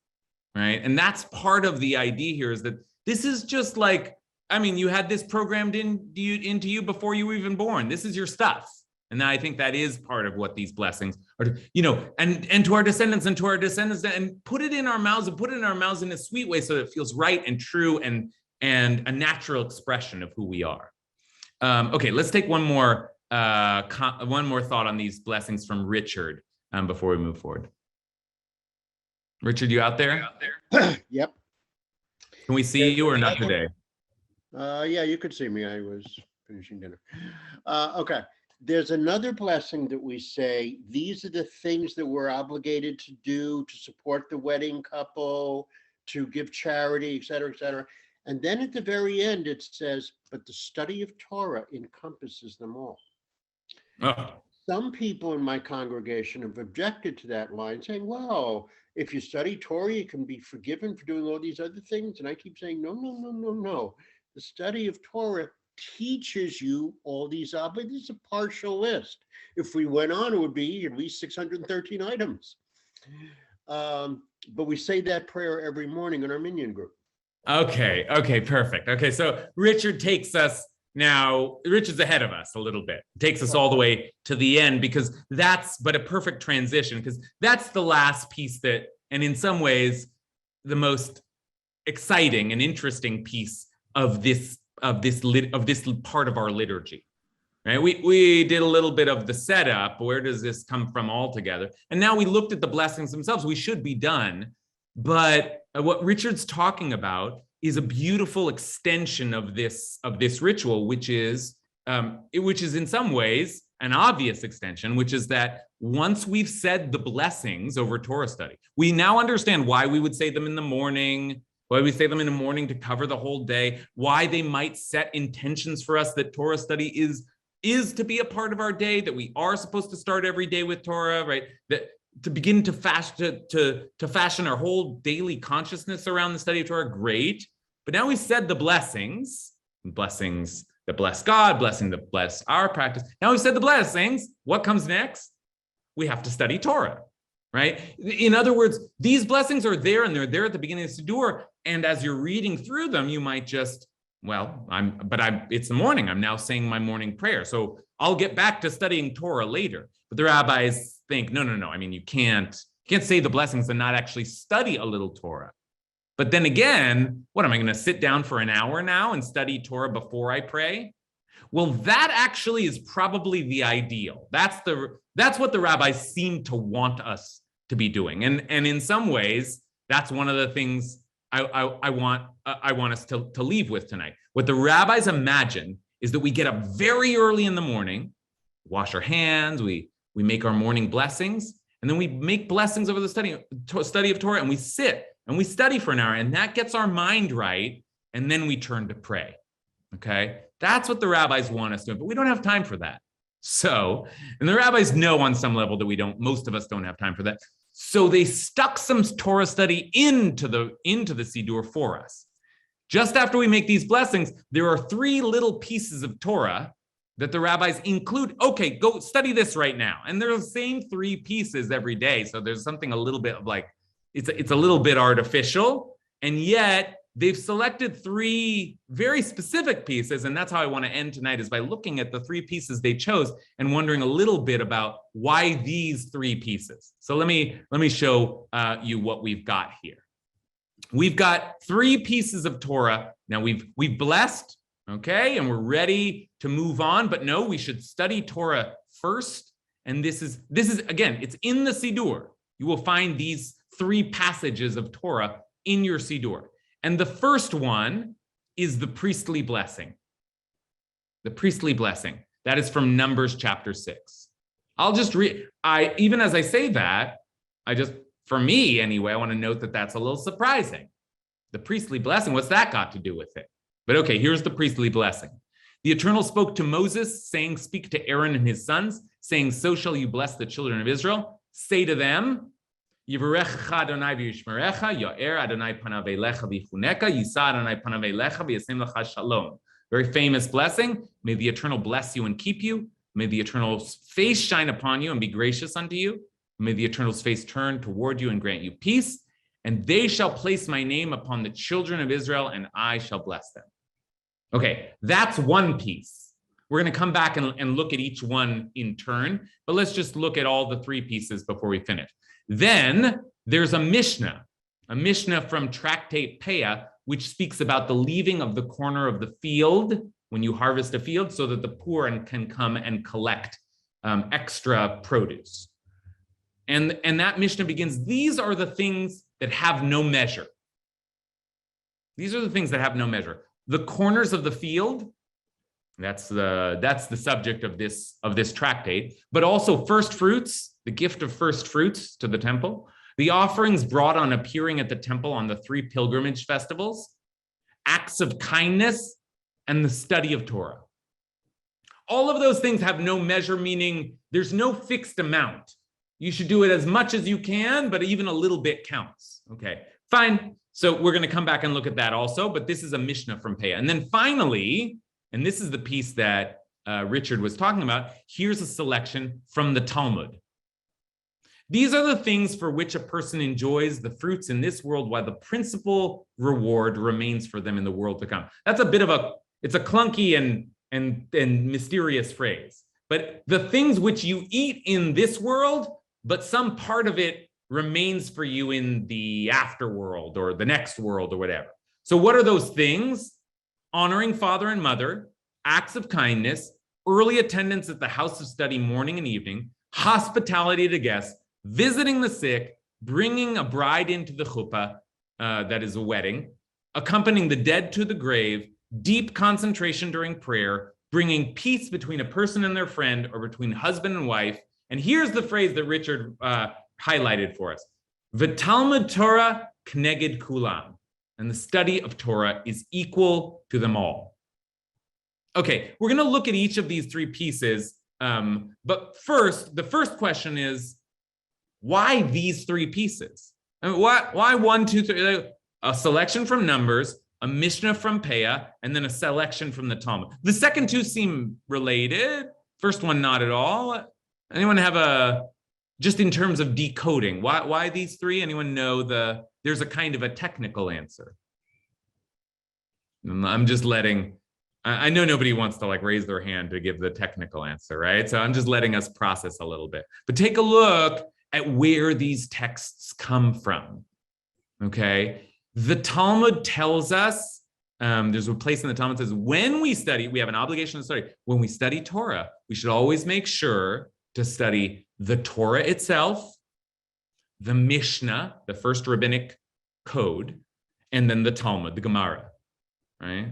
right? And that's part of the idea here, is that this is just like, you had this programmed into you before you were even born. This is your stuff. And I think that is part of what these blessings are, and to our descendants and to our descendants, and put it in our mouths in a sweet way so that it feels right and true and a natural expression of who we are. Okay, let's take one more thought on these blessings from Richard before we move forward. Richard, you out there? Yep. Can we see you or not today? Yeah, you could see me. I was finishing dinner. Okay. There's another blessing that we say, these are the things that we're obligated to do to support the wedding couple, to give charity, et cetera, et cetera. And then at the very end, it says, but the study of Torah encompasses them all. Oh. Some people in my congregation have objected to that line, saying, well, if you study Torah, you can be forgiven for doing all these other things. And I keep saying, no. The study of Torah teaches you all these obligations. It's a partial list. If we went on, it would be at least 613 items. But we say that prayer every morning in our Minyan group. Okay, perfect. Okay, so Richard takes us now, Richard's ahead of us a little bit, takes us all the way to the end, because that's but a perfect transition, because that's the last piece that, and in some ways, the most exciting and interesting piece of this part of our liturgy, right? We did a little bit of the setup. Where does this come from altogether? And now we looked at the blessings themselves. We should be done. But what Richard's talking about is a beautiful extension of this ritual, which is in some ways an obvious extension, which is that once we've said the blessings over Torah study, we now understand why we would say them in the morning, why we say them in the morning to cover the whole day, why they might set intentions for us that Torah study is to be a part of our day, that we are supposed to start every day with Torah, right? That to begin to fashion our whole daily consciousness around the study of Torah, great. But now we've said the blessings that bless God, blessing that bless our practice. Now we've said the blessings. What comes next? We have to study Torah, right? In other words, these blessings are there, and they're there at the beginning of the Siddur. And as you're reading through them, you might just, it's the morning. I'm now saying my morning prayer. So I'll get back to studying Torah later. But the rabbis think, no. You can't say the blessings and not actually study a little Torah. But then again, what am I going to sit down for an hour now and study Torah before I pray? Well, that actually is probably the ideal. That's what the rabbis seem to want us to be doing. And in some ways, that's one of the things I want us to leave with tonight. What the rabbis imagine is that we get up very early in the morning, wash our hands, we make our morning blessings, and then we make blessings over the study of Torah, and we sit and we study for an hour, and that gets our mind right, and then we turn to pray, okay? That's what the rabbis want us to do, but we don't have time for that. So, and the rabbis know on some level that most of us don't have time for that. So they stuck some Torah study into the Siddur for us. Just after we make these blessings, there are 3 little pieces of Torah that the rabbis include. Okay, go study this right now. And they're the same 3 pieces every day. So there's something a little bit of like, it's a little bit artificial. And yet they've selected 3 very specific pieces. And that's how I want to end tonight, is by looking at the 3 pieces they chose and wondering a little bit about why these 3 pieces. So let me show you what we've got here. We've got 3 pieces of Torah. Now we've blessed, Okay, and we're ready to move on, but no, we should study Torah first. And this is again, it's in the Siddur. You will find these 3 passages of Torah in your Siddur. And the first one is the priestly blessing. The priestly blessing. That is from Numbers chapter 6. I'll just read, even as I say that, for me anyway, I want to note that that's a little surprising. The priestly blessing, what's that got to do with it? But okay, here's the priestly blessing. The Eternal spoke to Moses, saying, speak to Aaron and his sons, saying, so shall you bless the children of Israel. Say to them, Yivarechecha Adonai v'yishmerecha, Ya'er Adonai panav elecha v'chuneka, Yisa Adonai panav elecha v'yasem lecha shalom. Very famous blessing. May the Eternal bless you and keep you. May the Eternal's face shine upon you and be gracious unto you. May the Eternal's face turn toward you and grant you peace. And they shall place my name upon the children of Israel, and I shall bless them. Okay, that's one piece. We're going to come back and look at each one in turn, but let's just look at all the 3 pieces before we finish. Then there's a Mishnah from Tractate Peah, which speaks about the leaving of the corner of the field when you harvest a field so that the poor can come and collect extra produce. And that Mishnah begins, these are the things that have no measure. These are the things that have no measure. The corners of the field, that's the subject of this tractate, but also first fruits, the gift of first fruits to the temple, the offerings brought on appearing at the temple on the 3 pilgrimage festivals, acts of kindness, and the study of Torah. All of those things have no measure, meaning there's no fixed amount. You should do it as much as you can, but even a little bit counts. Okay, fine. So we're going to come back and look at that also, but this is a Mishnah from Peah. And then finally, and this is the piece that Richard was talking about, here's a selection from the Talmud. These are the things for which a person enjoys the fruits in this world, while the principal reward remains for them in the world to come. That's a bit of it's a clunky and mysterious phrase, but the things which you eat in this world, but some part of it remains for you in the afterworld or the next world or whatever. So what are those things? Honoring father and mother, acts of kindness, early attendance at the house of study morning and evening, hospitality to guests, visiting the sick, bringing a bride into the chuppah, that is a wedding, accompanying the dead to the grave, deep concentration during prayer, bringing peace between a person and their friend or between husband and wife. And here's the phrase that Richard highlighted for us. V'talmud Torah k'neged kulam. And the study of Torah is equal to them all. Okay, we're going to look at each of these 3 pieces. But first, the first question is, why these 3 pieces? I mean, why 1, 2, 3? A selection from Numbers, a Mishnah from Peah, and then a selection from the Talmud. The second 2 seem related. First one, not at all. Anyone have just in terms of decoding, why these 3? Anyone know there's a kind of a technical answer? I'm just I know nobody wants to raise their hand to give the technical answer, right? So I'm just letting us process a little bit. But take a look at where these texts come from, okay? The Talmud tells us, there's a place in the Talmud that says, when we study, we have an obligation to study. When we study Torah, we should always make sure to study the Torah itself, the Mishnah, the first rabbinic code, and then the Talmud, the Gemara, right?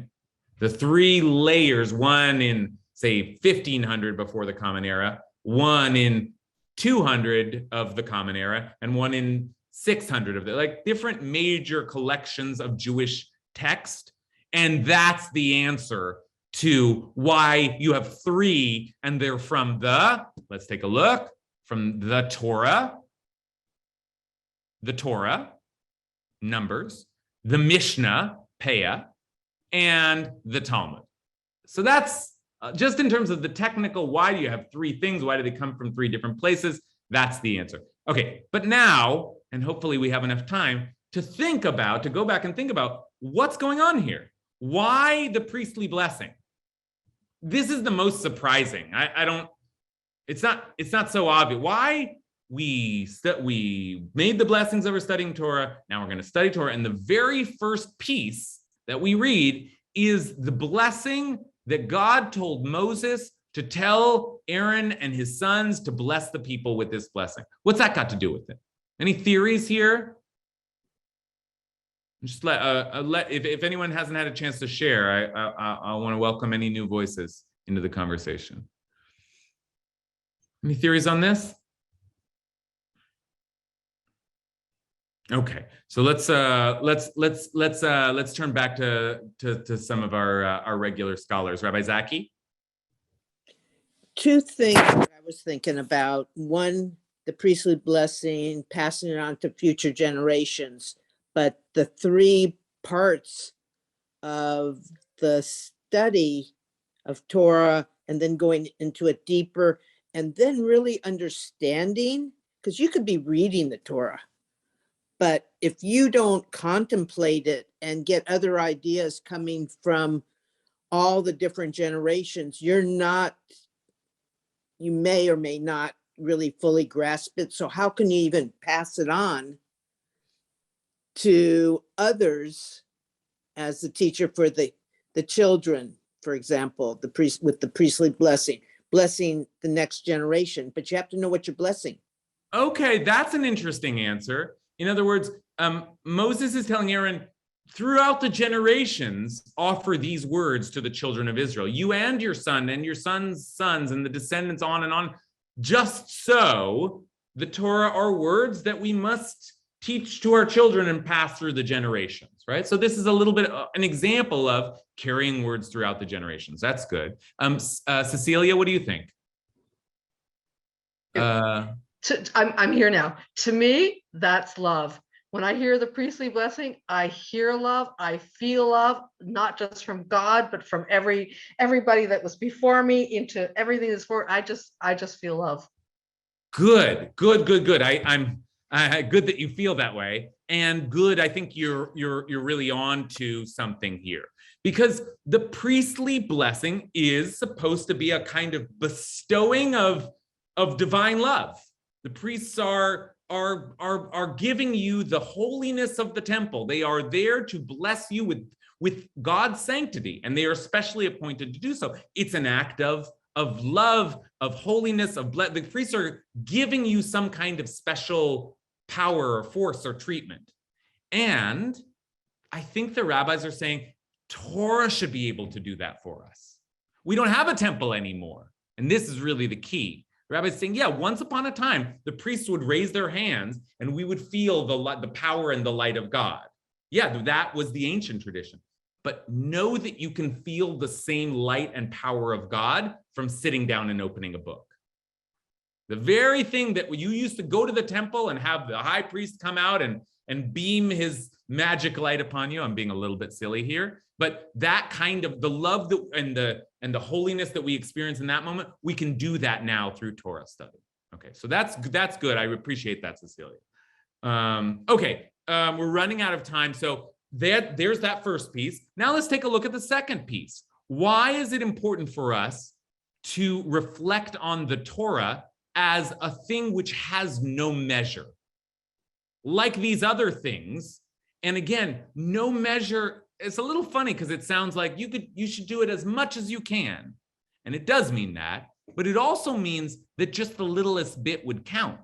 The 3 layers, one in, say, 1500 before the Common Era, one in 200 of the Common Era, and one in 600 of the, different major collections of Jewish text. And that's the answer to why you have 3, and they're from let's take a look, from the Torah, Numbers, the Mishnah, Peah, and the Talmud. So that's just in terms of the technical, why do you have 3 things? Why do they come from 3 different places? That's the answer. Okay, but now, and hopefully we have enough time to go back and think about what's going on here. Why the priestly blessing? This is the most surprising. It's not so obvious. Why we made the blessings over studying Torah. Now we're going to study Torah. And the very first piece that we read is the blessing that God told Moses to tell Aaron and his sons to bless the people with this blessing. What's that got to do with it? Any theories here? Just if anyone hasn't had a chance to share, I want to welcome any new voices into the conversation. Any theories on this? Okay, so let's turn back to some of our regular scholars. Rabbi Zaki? Two things that I was thinking about. One, the priestly blessing, passing it on to future generations. But the three parts of the study of Torah and then going into it deeper and then really understanding, because you could be reading the Torah, but if you don't contemplate it and get other ideas coming from all the different generations, you may or may not really fully grasp it. So how can you even pass it on to others as the teacher for the children, for example, the priest with the priestly blessing the next generation, but you have to know what you're blessing. Okay, that's an interesting answer. In other words, Moses is telling Aaron, throughout the generations, offer these words to the children of Israel, you and your son and your son's sons and the descendants on and on. Just so the Torah are words that we must teach to our children and pass through the generations, right? So this is a little bit an example of carrying words throughout the generations. That's good. Cecilia, what do you think? I'm here now. To me, that's love. When I hear the priestly blessing, I hear love, I feel love, not just from God, but from everybody that was before me into everything that's for. I just feel love. Good. I'm good that you feel that way, and good. I think you're really on to something here, because the priestly blessing is supposed to be a kind of bestowing of divine love. The priests are giving you the holiness of the temple. They are there to bless you with God's sanctity, and they are specially appointed to do so. It's an act of love, of holiness, the priests are giving you some kind of special power or force or treatment. And I think the rabbis are saying Torah should be able to do that for us. We don't have a temple anymore. And this is really the key. The rabbi is saying, yeah, once upon a time, the priests would raise their hands and we would feel the power and the light of God. Yeah, that was the ancient tradition. But know that you can feel the same light and power of God from sitting down and opening a book. The very thing that you used to go to the temple and have the high priest come out and beam his magic light upon you. I'm being a little bit silly here, but that kind of the love and the holiness that we experience in that moment, we can do that now through Torah study. Okay, so that's good. I appreciate that, Cecilia. Okay, we're running out of time. So there's that first piece. Now let's take a look at the second piece. Why is it important for us to reflect on the Torah as a thing which has no measure? Like these other things, and again, no measure, it's a little funny because it sounds like you should do it as much as you can. And it does mean that, but it also means that just the littlest bit would count.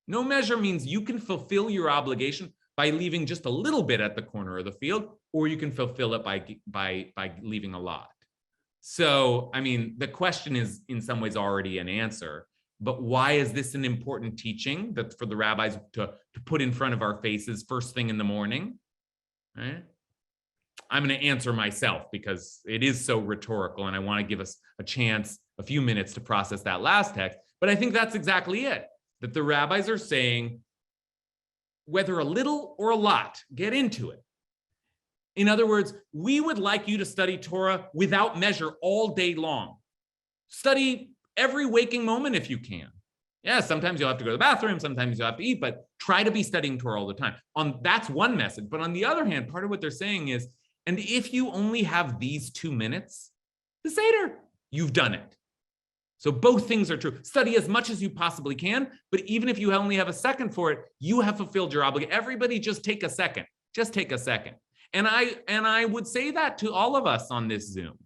No measure means you can fulfill your obligation by leaving just a little bit at the corner of the field, or you can fulfill it by leaving a lot. So, I mean, the question is in some ways already an answer, but why is this an important teaching that for the rabbis to put in front of our faces first thing in the morning? Right? I'm going to answer myself because it is so rhetorical and I want to give us a chance, a few minutes to process that last text. But I think that's exactly it, that the rabbis are saying, whether a little or a lot, get into it. In other words, we would like you to study Torah without measure all day long. Study every waking moment if you can. Yeah, sometimes you'll have to go to the bathroom, sometimes you'll have to eat, but try to be studying Torah all the time. That's one message. But on the other hand, part of what they're saying is, and if you only have these 2 minutes, the Seder, you've done it. So both things are true. Study as much as you possibly can, but even if you only have a second for it, you have fulfilled your obligation. Everybody just take a second. Just take a second. And I would say that to all of us on this Zoom.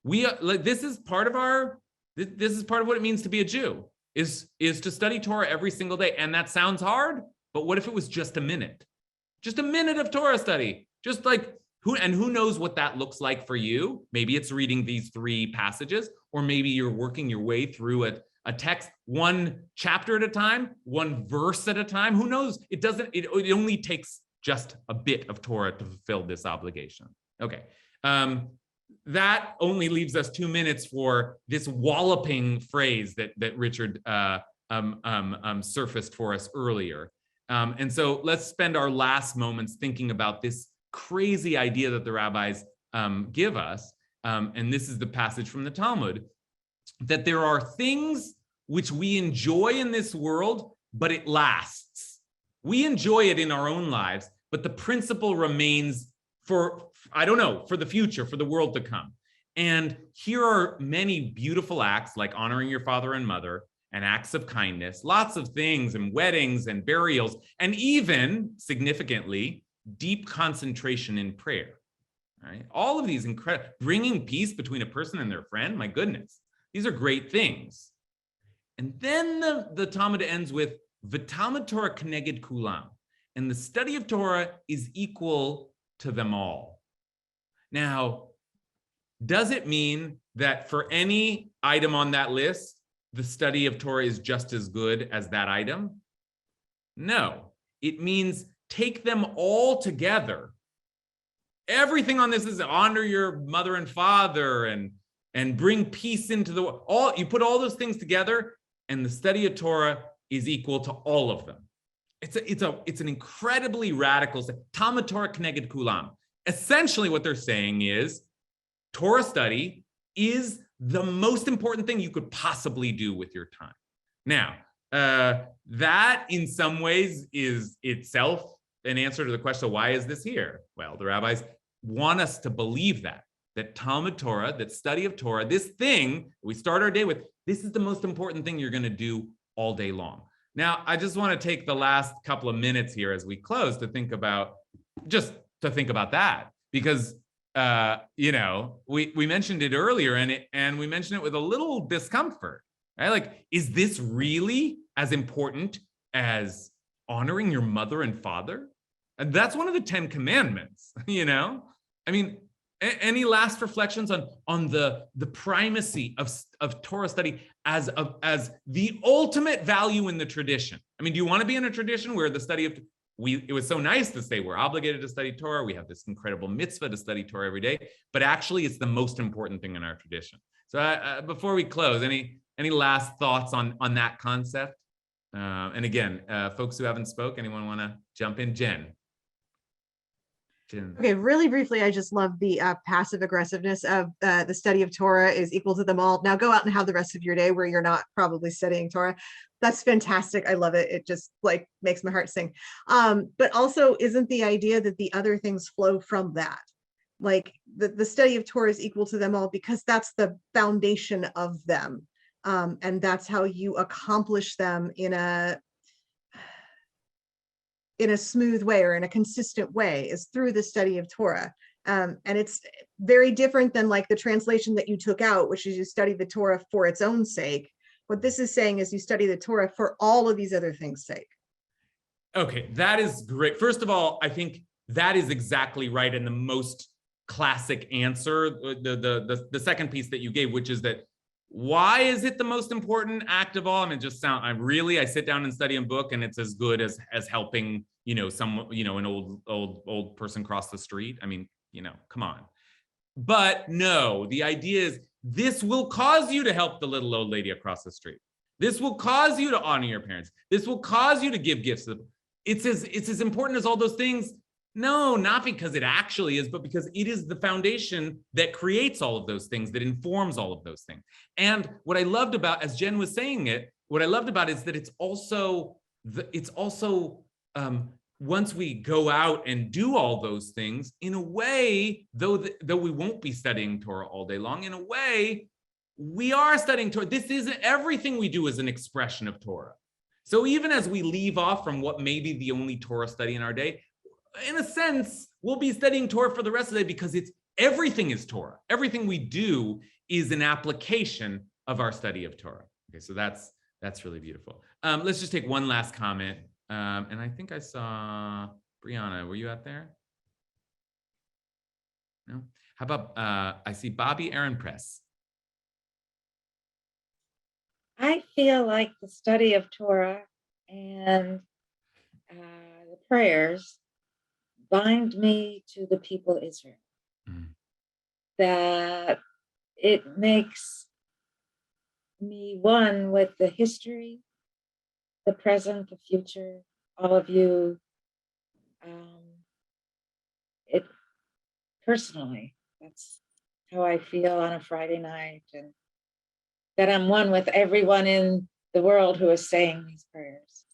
We like, this is part of what it means to be a Jew, is to study Torah every single day. And that sounds hard, but what if it was just a minute? Just a minute of Torah study. Just like who knows what that looks like for you? Maybe it's reading these 3 passages, or maybe you're working your way through a text, 1 chapter at a time, 1 verse at a time. Who knows? It only takes just a bit of Torah to fulfill this obligation. Okay. That only leaves us 2 minutes for this walloping phrase that Richard surfaced for us earlier. And so let's spend our last moments thinking about this crazy idea that the rabbis give us. And this is the passage from the Talmud, that there are things which we enjoy in this world, but it lasts. We enjoy it in our own lives, but the principle remains for the future, for the world to come. And here are many beautiful acts like honoring your father and mother, and acts of kindness, lots of things, and weddings and burials, and even significantly, deep concentration in prayer. Right? All of these incredible, bringing peace between a person and their friend, my goodness, these are great things. And then the Talmud ends with V'Talmud Torah Keneged Kulam, and the study of Torah is equal to them all. Now, does it mean that for any item on that list, the study of Torah is just as good as that item? No, it means take them all together. Everything on this is honor your mother and father and bring peace into the world. You put all those things together, and the study of Torah is equal to all of them. It's an incredibly radical Talmud Torah Keneged Kulam. Essentially, what they're saying is Torah study is the most important thing you could possibly do with your time. Now, that in some ways is itself an answer to the question, why is this here? Well, the rabbis want us to believe that Talmud Torah, that study of Torah, this thing we start our day with, this is the most important thing you're going to do all day long. Now, I just want to take the last couple of minutes here as we close to think about that, because we mentioned it earlier, and we mentioned it with a little discomfort, right? Like, is this really as important as honoring your mother and father? And that's one of the 10 commandments, I mean, any last reflections on the primacy of Torah study as the ultimate value in the tradition? I mean, do you want to be in a tradition where the study of it was so nice to say we're obligated to study Torah, we have this incredible mitzvah to study Torah every day, but actually it's the most important thing in our tradition. So before we close, any last thoughts on that concept? And again, folks who haven't spoke, anyone want to jump in? Jen. Okay, really briefly, I just love the passive aggressiveness of the study of Torah is equal to them all. Now go out and have the rest of your day where you're not probably studying Torah. That's fantastic. I love it. It just like makes my heart sing. But also, isn't the idea that the other things flow from that? Like the study of Torah is equal to them all because that's the foundation of them. And that's how you accomplish them in a smooth way or in a consistent way, is through the study of Torah. And it's very different than like the translation that you took out, which is you study the Torah for its own sake. What this is saying is you study the Torah for all of these other things' sake. Okay, that is great. First of all, I think that is exactly right. And the most classic answer, the second piece that you gave, which is that why is it the most important act of all? I mean, I sit down and study a book and it's as good as helping, an old person cross the street. I mean, come on. But no, the idea is this will cause you to help the little old lady across the street. This will cause you to honor your parents. This will cause you to give gifts. It's as important as all those things. No, not because it actually is, but because it is the foundation that creates all of those things, that informs all of those things. And what I loved about, as Jen was saying it, what I loved about it is that it's also once we go out and do all those things, in a way, though we won't be studying Torah all day long, in a way, we are studying Torah. This isn't everything we do is an expression of Torah. So even as we leave off from what may be the only Torah study in our day, in a sense, we'll be studying Torah for the rest of the day because everything is Torah. Everything we do is an application of our study of Torah. Okay, so that's really beautiful. Let's just take one last comment. And I think I saw Brianna. Were you out there? No? How about, I see Bobby Aaron Press. I feel like the study of Torah and the prayers bind me to the people of Israel. That it makes me one with the history, the present, the future, all of you. It personally, that's how I feel on a Friday night, and that I'm one with everyone in the world who is saying these prayers.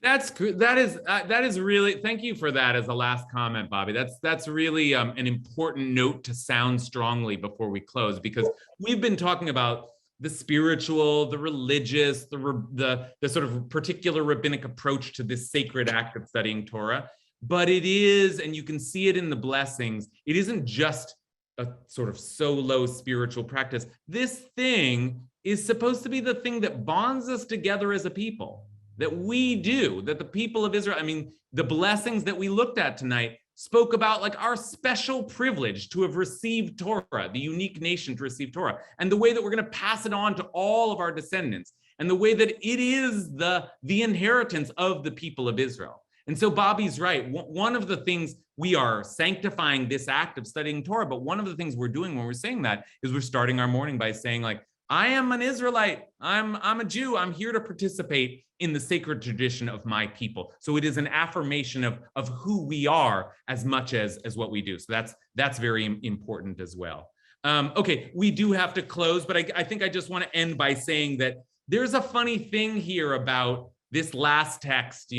That's good. That is really, thank you for that as a last comment, Bobby. That's really an important note to sound strongly before we close, because we've been talking about the spiritual, the religious, the sort of particular rabbinic approach to this sacred act of studying Torah. But it is, and you can see it in the blessings, it isn't just a sort of solo spiritual practice. This thing is supposed to be the thing that bonds us together as a people, that we do, that the people of Israel, I mean, the blessings that we looked at tonight spoke about like our special privilege to have received Torah, the unique nation to receive Torah, and the way that we're going to pass it on to all of our descendants, and the way that it is the inheritance of the people of Israel. And so Bobby's right. One of the things, we are sanctifying this act of studying Torah, but one of the things we're doing when we're saying that is we're starting our morning by saying, like, I am an Israelite. I'm a Jew. I'm here to participate in the sacred tradition of my people. So it is an affirmation of who we are as much as what we do. So that's very important as well. Okay, we do have to close, but I think I just want to end by saying that there's a funny thing here about this last text,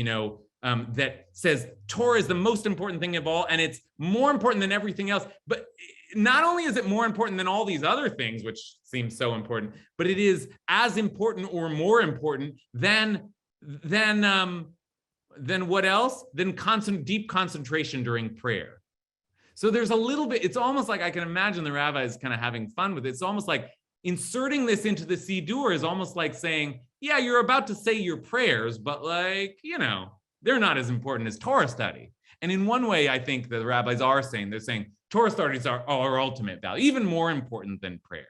that says Torah is the most important thing of all, and it's more important than everything else. But not only is it more important than all these other things, which seems so important, but it is as important or more important than what else? Than deep concentration during prayer. So there's a little bit, it's almost like I can imagine the rabbis kind of having fun with it. It's almost like inserting this into the Siddur is almost like saying, yeah, you're about to say your prayers, but like, they're not as important as Torah study. And in one way, I think the rabbis are saying, they're saying Torah studies are our ultimate value, even more important than prayer.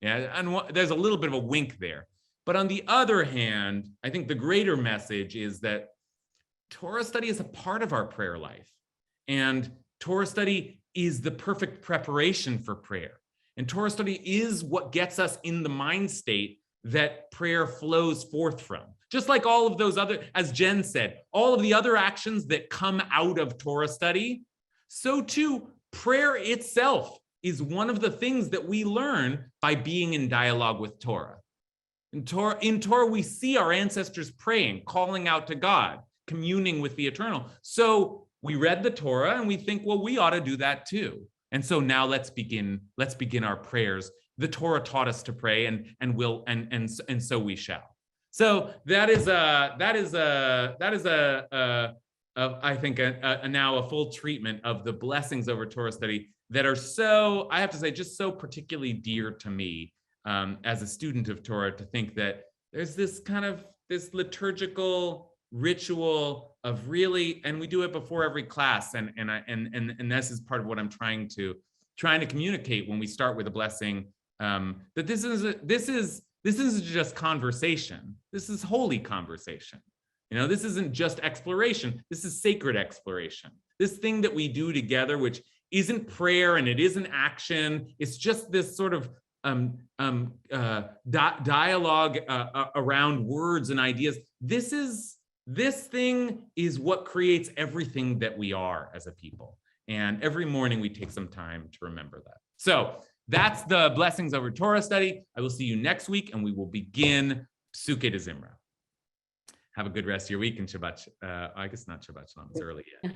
Yeah, and there's a little bit of a wink there. But on the other hand, I think the greater message is that Torah study is a part of our prayer life. And Torah study is the perfect preparation for prayer. And Torah study is what gets us in the mind state that prayer flows forth from. Just like all of those other, as Jen said, all of the other actions that come out of Torah study, so too, prayer itself is one of the things that we learn by being in dialogue with Torah. In Torah, we see our ancestors praying, calling out to God, communing with the eternal. So we read the Torah and we think, well, we ought to do that too. And so now let's begin our prayers. The Torah taught us to pray, and so we shall. So that is I think now a full treatment of the blessings over Torah study that are so, I have to say, just so particularly dear to me as a student of Torah, to think that there's this kind of this liturgical ritual of really, and we do it before every class, and this is part of what I'm trying to communicate when we start with a blessing, that this isn't just conversation. This is holy conversation. This isn't just exploration. This is sacred exploration. This thing that we do together, which isn't prayer and it isn't action. It's just this sort of dialogue around words and ideas. This thing is what creates everything that we are as a people. And every morning we take some time to remember that. So that's the blessings over Torah study. I will see you next week, and we will begin Psukei de Zimra. Have a good rest of your week, and Shabbat. I guess not Shabbat Shalom, it's early yet.